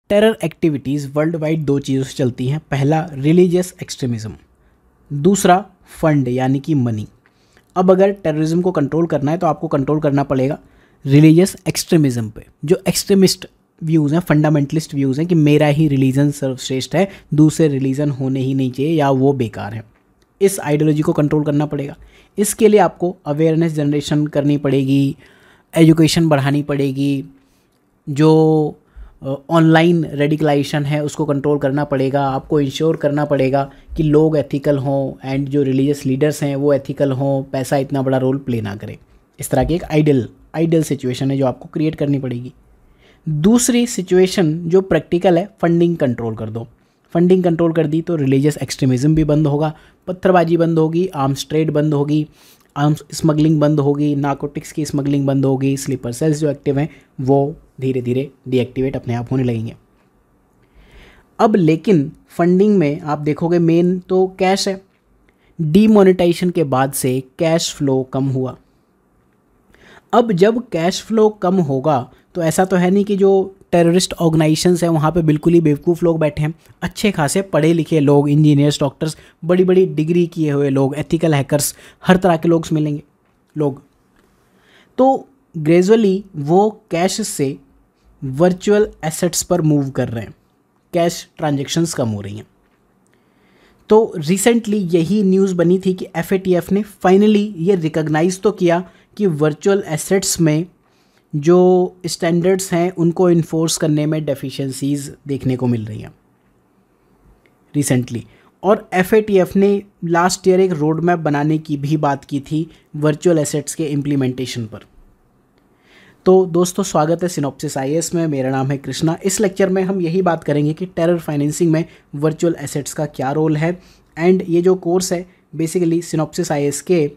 Terror activities world wide दो चीज़ों से चलती हैं। पहला रिलीजियस एक्सट्रीमिज़म, दूसरा फंड यानी कि मनी। अब अगर टेररिज्म को कंट्रोल करना है तो आपको कंट्रोल करना पड़ेगा रिलीजियस एक्सट्रीमिज़म पे। जो एक्सट्रीमिस्ट व्यूज़ हैं, फंडामेंटलिस्ट व्यूज़ हैं कि मेरा ही रिलीजन सर्वश्रेष्ठ है, दूसरे रिलीजन होने ही नहीं चाहिए या वो बेकार है, इस आइडियोलॉजी को कंट्रोल करना पड़ेगा। इसके लिए आपको अवेयरनेस जनरेशन करनी पड़ेगी, एजुकेशन बढ़ानी पड़ेगी, जो ऑनलाइन रेडिकलाइजेशन है उसको कंट्रोल करना पड़ेगा। आपको इंश्योर करना पड़ेगा कि लोग एथिकल हों एंड जो रिलीजियस लीडर्स हैं वो एथिकल हों, पैसा इतना बड़ा रोल प्ले ना करे। इस तरह की एक आइडियल सिचुएशन है जो आपको क्रिएट करनी पड़ेगी। दूसरी सिचुएशन जो प्रैक्टिकल है, फंडिंग कंट्रोल कर दो। फंडिंग कंट्रोल कर दी तो रिलीजियस एक्सट्रीमिज़म भी बंद होगा, पत्थरबाजी बंद होगी, आर्म्स ट्रेड बंद होगी, आर्म्स स्मगलिंग बंद होगी, नार्कोटिक्स की स्मगलिंग बंद होगी, स्लीपर सेल्स जो एक्टिव हैं वो धीरे धीरे डीएक्टिवेट अपने आप होने लगेंगे। अब लेकिन फंडिंग में आप देखोगे मेन तो कैश है। डीमोनेटाइजेशन के बाद से कैश फ्लो कम हुआ। अब जब कैश फ्लो कम होगा तो ऐसा तो है नहीं कि जो टेररिस्ट ऑर्गेनाइजेशंस हैं वहाँ पे बिल्कुल ही बेवकूफ़ लोग बैठे हैं। अच्छे खासे पढ़े लिखे लोग, इंजीनियर्स, डॉक्टर्स, बड़ी बड़ी डिग्री किए हुए लोग, एथिकल हैकर्स, हर तरह के लोग मिलेंगे लोग। तो ग्रेजुअली वो कैश से वर्चुअल एसेट्स पर मूव कर रहे हैं, कैश ट्रांजैक्शंस कम हो रही हैं। तो रिसेंटली यही न्यूज़ बनी थी कि FATF ने फाइनली ये रिकॉग्नाइज तो किया कि वर्चुअल एसेट्स में जो स्टैंडर्ड्स हैं उनको इन्फोर्स करने में डेफिशिएंसीज देखने को मिल रही हैं रिसेंटली। और FATF ने लास्ट ईयर एक रोड मैप बनाने की भी बात की थी वर्चुअल एसेट्स के इम्प्लीमेंटेशन पर। तो दोस्तों स्वागत है सिनॉप्सिस IAS में, मेरा नाम है कृष्णा। इस लेक्चर में हम यही बात करेंगे कि टेरर फाइनेंसिंग में वर्चुअल एसेट्स का क्या रोल है। एंड ये जो कोर्स है बेसिकली सिनॉप्सिस IAS के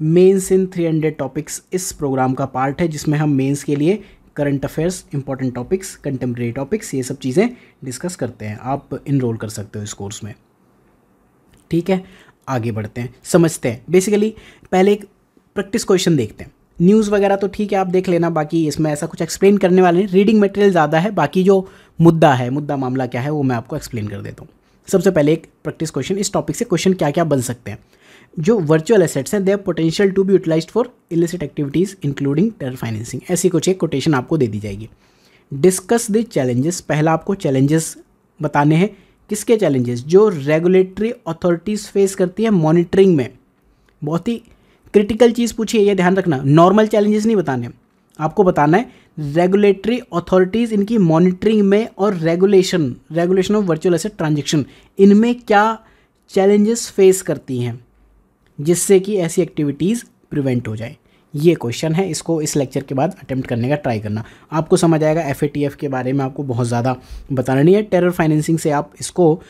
मेंस इन 300 टॉपिक्स इस प्रोग्राम का पार्ट है, जिसमें हम मेंस के लिए current affairs, important topics, contemporary topics, ये सब चीज़ें डिस्कस करते हैं। आप इनरोल कर सकते हो इस कोर्स में। ठीक है, आगे बढ़ते हैं, समझते हैं। बेसिकली पहले एक प्रैक्टिस क्वेश्चन देखते हैं। न्यूज़ वगैरह तो ठीक है आप देख लेना, बाकी इसमें ऐसा कुछ एक्सप्लेन करने वाले नहीं, रीडिंग मटेरियल ज़्यादा है। बाकी जो मुद्दा मामला क्या है वो मैं आपको एक्सप्लेन कर देता हूँ। सबसे पहले एक प्रैक्टिस क्वेश्चन, इस टॉपिक से क्वेश्चन क्या क्या बन सकते हैं। जो वर्चुअल एसेट्स हैं they have potential to be utilised for illicit activities including terror financing, ऐसी कुछ एक कोटेशन आपको दे दी जाएगी। डिस्कस द चैलेंजेस, पहला आपको चैलेंजेस बताने हैं। किसके चैलेंजेस? जो रेगुलेटरी अथॉरिटीज़ फेस करती है मॉनिटरिंग में। बहुत ही क्रिटिकल चीज़ पूछी है, ये ध्यान रखना। नॉर्मल चैलेंजेस नहीं बताने, आपको बताना है रेगुलेटरी अथॉरिटीज़ इनकी मॉनिटरिंग में और regulation of virtual asset transaction, इनमें क्या चैलेंजेस फेस करती हैं जिससे कि ऐसी एक्टिविटीज़ प्रिवेंट हो जाए। ये क्वेश्चन है, इसको इस लेक्चर के बाद अटेम्प्ट करने का ट्राई करना, आपको समझ आएगा। FATF के बारे में आपको बहुत ज़्यादा बताना नहीं है, टेरर फाइनेंसिंग से आप इसको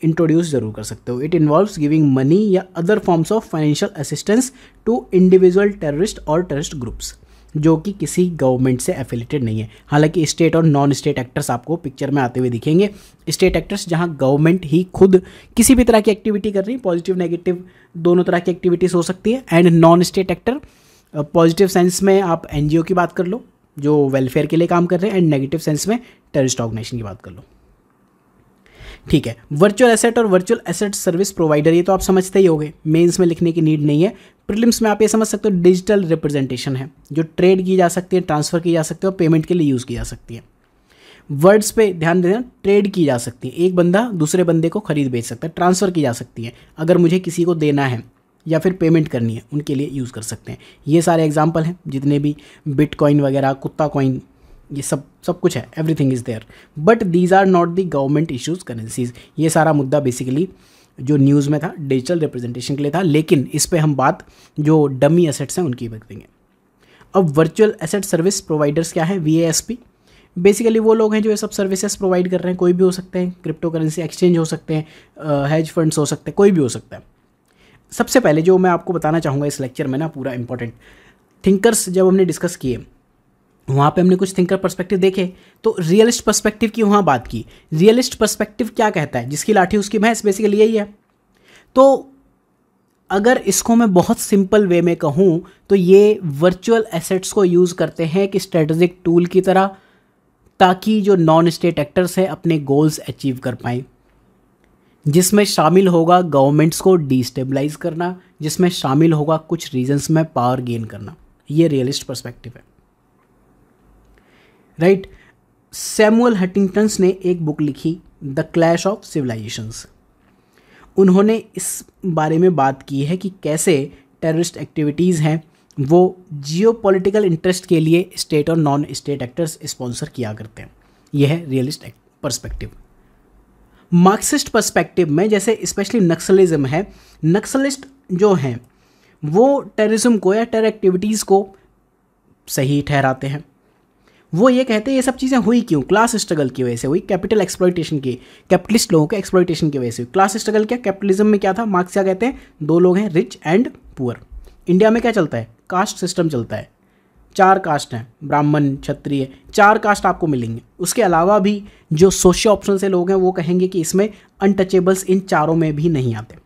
इंट्रोड्यूस जरूर कर सकते हो। इट इन्वॉल्व्स गिविंग मनी या other forms of financial assistance to individual terrorist और टेररिस्ट ग्रुप्स जो कि किसी गवर्नमेंट से एफिलेटेड नहीं है। हालांकि स्टेट और नॉन स्टेट एक्टर्स आपको पिक्चर में आते हुए दिखेंगे। स्टेट एक्टर्स जहां गवर्नमेंट ही खुद किसी भी तरह की एक्टिविटी कर रही है, पॉजिटिव नेगेटिव दोनों तरह की एक्टिविटीज़ हो सकती है। And non state actor, positive sense में आप NGO की बात कर लो जो वेलफेयर के लिए काम कर रहे हैं, एंड नेगेटिव सेंस में टेररिस्ट ऑर्गेनाइजेशन की बात कर लो। ठीक है, वर्चुअल एसेट और वर्चुअल एसेट सर्विस प्रोवाइडर, ये तो आप समझते ही होंगे, मेंस में लिखने की नीड नहीं है। प्रीलिम्स में आप ये समझ सकते हो डिजिटल रिप्रेजेंटेशन है जो ट्रेड की जा सकती है, ट्रांसफ़र की जा सकती है और पेमेंट के लिए यूज़ की जा सकती है। वर्ड्स पे ध्यान देना, ट्रेड की जा सकती है, एक बंदा दूसरे बंदे को खरीद बेच सकता है। ट्रांसफ़र की जा सकती है, अगर मुझे किसी को देना है या फिर पेमेंट करनी है उनके लिए यूज़ कर सकते हैं। ये सारे एग्जाम्पल हैं जितने भी बिटकॉइन वगैरह, कुत्ता कॉइन, ये सब कुछ है, everything is there. But these are not the government issues currencies. ये सारा मुद्दा बेसिकली जो न्यूज़ में था डिजिटल रिप्रेजेंटेशन के लिए था, लेकिन इस पे हम बात जो डमी एसेट्स हैं उनकी करेंगे। अब वर्चुअल एसेट सर्विस प्रोवाइडर्स क्या है? VASP बेसिकली वो लोग हैं जो ये सब सर्विसेज प्रोवाइड कर रहे हैं। कोई भी हो सकते हैं, क्रिप्टो करेंसी एक्सचेंज हो सकते हैं, हेज फंड्स हो सकते हैं, कोई भी हो सकता है। सबसे पहले जो मैं आपको बताना चाहूँगा इस लेक्चर में ना, पूरा इंपॉर्टेंट थिंकर्स जब हमने डिस्कस किए वहाँ पे हमने कुछ थिंकर पर्सपेक्टिव देखे, तो रियलिस्ट पर्सपेक्टिव की वहाँ बात की। रियलिस्ट पर्सपेक्टिव क्या कहता है? जिसकी लाठी उसकी भैंस, बेसिकली यही है। तो अगर इसको मैं बहुत सिंपल वे में कहूँ तो ये वर्चुअल एसेट्स को यूज़ करते हैं कि स्ट्रेटेजिक टूल की तरह ताकि जो नॉन स्टेट एक्टर्स हैं अपने गोल्स अचीव कर पाएँ, जिसमें शामिल होगा गवर्नमेंट्स को डिस्टेबलाइज करना, जिसमें शामिल होगा कुछ रीजन्स में पावर गेन करना। ये रियलिस्ट पर्सपेक्टिव है, राइट। सैमुअल हंटिंगटन ने एक बुक लिखी, द क्लैश ऑफ सिविलाइजेशंस। उन्होंने इस बारे में बात की है कि कैसे टेररिस्ट एक्टिविटीज़ हैं वो जियोपॉलिटिकल इंटरेस्ट के लिए स्टेट और नॉन स्टेट एक्टर्स स्पॉन्सर किया करते हैं। यह है रियलिस्ट पर्सपेक्टिव। मार्क्सिस्ट पर्सपेक्टिव में जैसे स्पेशली नक्सलिज्म है, नक्सलिस्ट जो हैं वो टेररिज्म को या टेरर एक्टिविटीज़ को सही ठहराते हैं। वो ये कहते हैं ये सब चीज़ें हुई क्यों, क्लास स्ट्रगल की वजह से हुई, कैपिटल एक्सप्लॉइटेशन की, कैपिटलिस्ट लोगों के एक्सप्लॉइटेशन की वजह से हुई। क्लास स्ट्रगल क्या, कैपिटलिज्म में क्या था, मार्क्स क्या कहते हैं, दो लोग हैं, रिच एंड पुअर। इंडिया में क्या चलता है, कास्ट सिस्टम चलता है, 4 कास्ट हैं, ब्राह्मण, क्षत्रिय, 4 कास्ट आपको मिलेंगे। उसके अलावा भी जो सोशियो ऑप्शनल से लोग हैं वो कहेंगे कि इसमें अनटचेबल्स इन चारों में भी नहीं आते।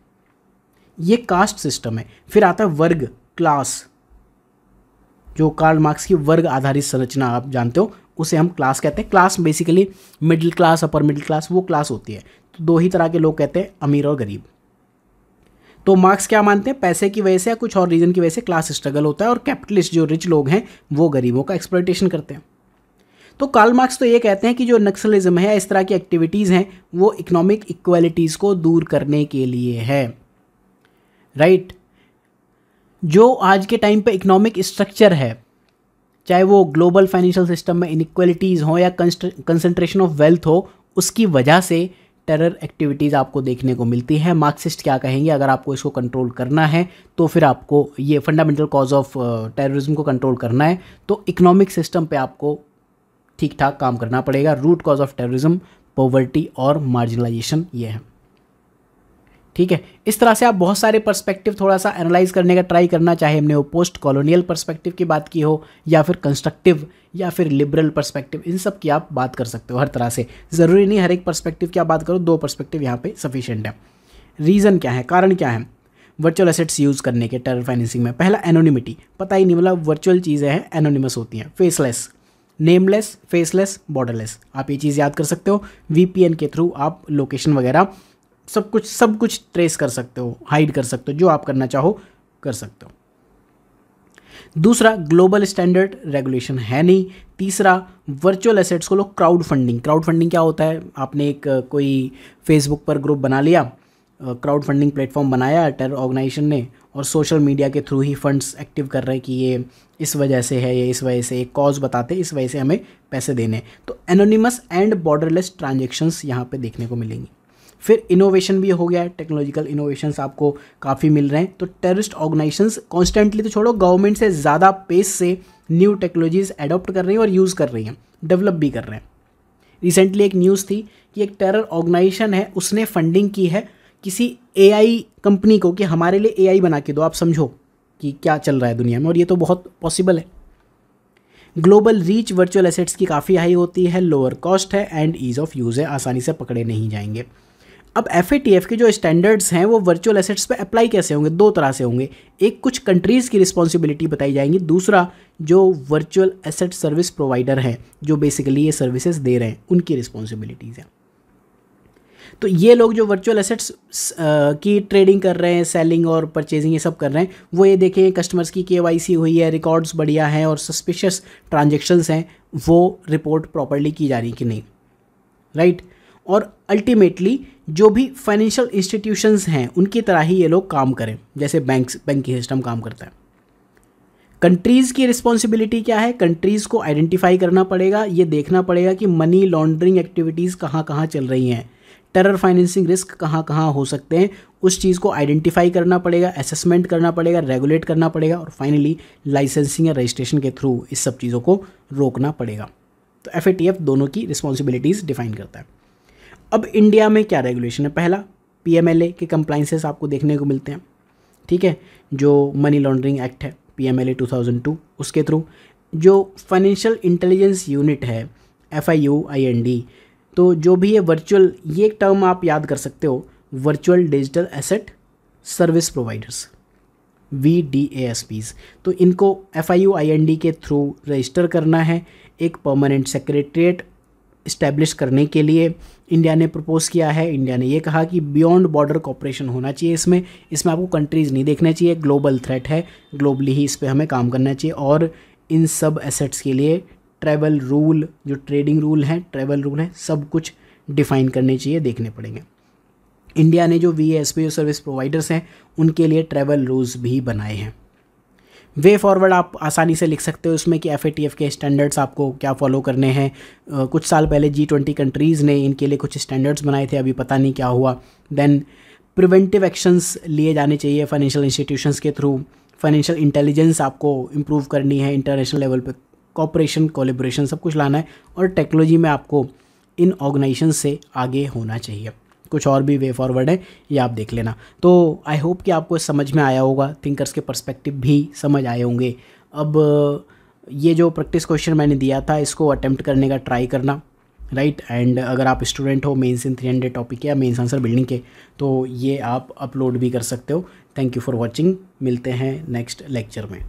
ये कास्ट सिस्टम है। फिर आता है वर्ग, क्लास, जो कार्ल मार्क्स की वर्ग आधारित संरचना आप जानते हो, उसे हम क्लास कहते हैं। Class basically middle class, upper middle class, वो क्लास होती है। तो 2 ही तरह के लोग कहते हैं, अमीर और गरीब। तो मार्क्स क्या मानते हैं, पैसे की वजह से या कुछ और रीजन की वजह से क्लास स्ट्रगल होता है और कैपिटलिस्ट जो रिच लोग हैं वो गरीबों का एक्सप्लॉइटेशन करते हैं। तो कार्ल मार्क्स तो ये कहते हैं कि जो नक्सलिज्म है, इस तरह की एक्टिविटीज़ हैं, वो इकोनॉमिक इक्वालिटीज़ को दूर करने के लिए है, राइट। जो आज के टाइम पे इकोनॉमिक स्ट्रक्चर है, चाहे वो ग्लोबल फाइनेंशियल सिस्टम में इनइक्वालिटीज़ हो या कंसंट्रेशन ऑफ वेल्थ हो, उसकी वजह से टेरर एक्टिविटीज़ आपको देखने को मिलती है। मार्क्सिस्ट क्या कहेंगे, अगर आपको इसको कंट्रोल करना है तो फिर आपको ये फंडामेंटल कॉज ऑफ टेररिज्म को कंट्रोल करना है तो इकोनॉमिक सिस्टम पे आपको ठीक ठाक काम करना पड़ेगा। Root cause of terrorism poverty और मार्जिनलाइजेशन ये है, ठीक है। इस तरह से आप बहुत सारे पर्सपेक्टिव थोड़ा सा एनालाइज करने का ट्राई करना, चाहे हमने वो पोस्ट कॉलोनियल पर्सपेक्टिव की बात की हो या फिर कंस्ट्रक्टिव या फिर लिबरल पर्सपेक्टिव, इन सब की आप बात कर सकते हो हर तरह से। ज़रूरी नहीं हर एक पर्सपेक्टिव की आप बात करो, 2 पर्सपेक्टिव यहाँ पे सफिशिएंट है। रीज़न क्या है, कारण क्या है वर्चुअल एसेट्स यूज़ करने के टेरर फाइनेंसिंग में? पहला एनोनिमिटी, पता ही नहीं, मतलब वर्चुअल चीज़ें हैं एनोनिमस होती हैं। फेसलेस, नेमलेस, फेसलेस, बॉर्डरलेस, आप ये चीज़ याद कर सकते हो। VPN के थ्रू आप लोकेशन वगैरह सब कुछ ट्रेस कर सकते हो, हाइड कर सकते हो, जो आप करना चाहो कर सकते हो। दूसरा, ग्लोबल स्टैंडर्ड रेगुलेशन है नहीं। तीसरा, वर्चुअल एसेट्स को लोग क्राउड फंडिंग क्या होता है, आपने एक कोई फेसबुक पर ग्रुप बना लिया, क्राउड फंडिंग प्लेटफॉर्म बनाया टेरर ऑर्गेनाइजेशन ने, और सोशल मीडिया के थ्रू ही फंड्स एक्टिव कर रहे हैं कि ये इस वजह से है, ये इस वजह से, एक कॉज बताते, इस वजह से हमें पैसे देने। तो एनोनिमस एंड बॉर्डरलेस ट्रांजेक्शंस यहाँ पे देखने को मिलेंगी। फिर इनोवेशन भी हो गया है, टेक्नोलॉजिकल इनोवेशंस आपको काफ़ी मिल रहे हैं। तो टेररिस्ट ऑर्गेनाइजेशंस कॉन्स्टेंटली तो छोड़ो, गवर्नमेंट से ज़्यादा पेस से न्यू टेक्नोलॉजीज एडॉप्ट कर रही हैं और यूज़ कर रही हैं, डेवलप भी कर रहे हैं। रिसेंटली एक न्यूज़ थी कि एक टेरर ऑर्गेनाइजेशन है, उसने फंडिंग की है किसी AI कंपनी को कि हमारे लिए AI बना के दो, आप समझो कि क्या चल रहा है दुनिया में, और ये तो बहुत पॉसिबल है। ग्लोबल रीच वर्चुअल एसेट्स की काफ़ी हाई होती है, लोअर कॉस्ट है एंड ईज़ ऑफ यूज़ है, आसानी से पकड़े नहीं जाएंगे। अब FATF के जो स्टैंडर्ड्स हैं वो वर्चुअल एसेट्स पे अप्लाई कैसे होंगे, 2 तरह से होंगे। एक, कुछ कंट्रीज़ की रिस्पॉन्सिबिलिटी बताई जाएंगी। दूसरा, जो वर्चुअल एसेट सर्विस प्रोवाइडर हैं, जो बेसिकली ये सर्विसेज दे रहे हैं, उनकी रिस्पॉन्सिबिलिटीज़ हैं। तो ये लोग जो वर्चुअल एसेट्स की ट्रेडिंग कर रहे हैं, सेलिंग और परचेजिंग ये सब कर रहे हैं, वो ये देखें कस्टमर्स की KYC हुई है, रिकॉर्ड्स बढ़िया हैं और सस्पिशियस ट्रांजेक्शन्स हैं, वो रिपोर्ट प्रॉपर्ली की जा रही कि नहीं, राइट। और अल्टीमेटली जो भी फाइनेंशियल इंस्टीट्यूशंस हैं उनकी तरह ही ये लोग काम करें, जैसे बैंकिंग सिस्टम काम करता है। कंट्रीज़ की रिस्पॉन्सिबिलिटी क्या है, कंट्रीज़ को आइडेंटिफाई करना पड़ेगा, ये देखना पड़ेगा कि मनी लॉन्ड्रिंग एक्टिविटीज़ कहाँ कहाँ चल रही हैं, टेरर फाइनेंसिंग रिस्क कहाँ कहाँ हो सकते हैं, उस चीज़ को आइडेंटिफाई करना पड़ेगा, असेसमेंट करना पड़ेगा, रेगुलेट करना पड़ेगा, और फाइनली लाइसेंसिंग या रजिस्ट्रेशन के थ्रू इस सब चीज़ों को रोकना पड़ेगा। तो FATF दोनों की रिस्पॉन्सिबिलिटीज़ डिफाइन करता है। अब इंडिया में क्या रेगुलेशन है? पहला, PMLA के कंप्लाइंसेस आपको देखने को मिलते हैं, ठीक है, जो मनी लॉन्ड्रिंग एक्ट है PMLA 2002, उसके थ्रू जो फाइनेंशियल इंटेलिजेंस यूनिट है FIUIND, तो जो भी ये वर्चुअल, ये एक टर्म आप याद कर सकते हो, virtual digital asset service providers, VDASPs, तो इनको FIUIND के थ्रू रजिस्टर करना है, एक परमानेंट सेक्रेटरीट इस्टेब्लिश करने के लिए इंडिया ने प्रपोज़ किया है। इंडिया ने ये कहा कि बियॉन्ड बॉर्डर कोऑपरेशन होना चाहिए इसमें आपको कंट्रीज़ नहीं देखना चाहिए, ग्लोबल थ्रेट है, ग्लोबली ही इस पे हमें काम करना चाहिए। और इन सब एसेट्स के लिए ट्रैवल रूल, जो ट्रेडिंग रूल हैं, ट्रैवल रूल हैं, सब कुछ डिफ़ाइन करने चाहिए, देखने पड़ेंगे। इंडिया ने जो VASP जो सर्विस प्रोवाइडर्स हैं उनके लिए ट्रैवल रूल्स भी बनाए हैं। वे फॉरवर्ड आप आसानी से लिख सकते हो इसमें कि FATF के स्टैंडर्ड्स आपको क्या फॉलो करने हैं। कुछ साल पहले G20 कंट्रीज़ ने इनके लिए कुछ स्टैंडर्ड्स बनाए थे, अभी पता नहीं क्या हुआ। देन प्रिवेंटिव एक्शंस लिए जाने चाहिए फाइनेंशियल इंस्टीट्यूशंस के थ्रू। फाइनेंशियल इंटेलिजेंस आपको इम्प्रूव करनी है, इंटरनेशनल लेवल पे कोऑपरेशन, कोलैबोरेशन सब कुछ लाना है। और टेक्नोलॉजी में आपको इन ऑर्गेनाइजेशन से आगे होना चाहिए। कुछ और भी वे फॉरवर्ड है, ये आप देख लेना। तो आई होप कि आपको समझ में आया होगा, थिंकर्स के पर्सपेक्टिव भी समझ आए होंगे। अब ये जो प्रैक्टिस क्वेश्चन मैंने दिया था इसको अटेम्प्ट करने का ट्राई करना, राइट। एंड अगर आप स्टूडेंट हो मेंस इन 300 टॉपिक या मेंस आंसर बिल्डिंग के, तो ये आप अपलोड भी कर सकते हो। थैंक यू फॉर वॉचिंग, मिलते हैं नेक्स्ट लेक्चर में।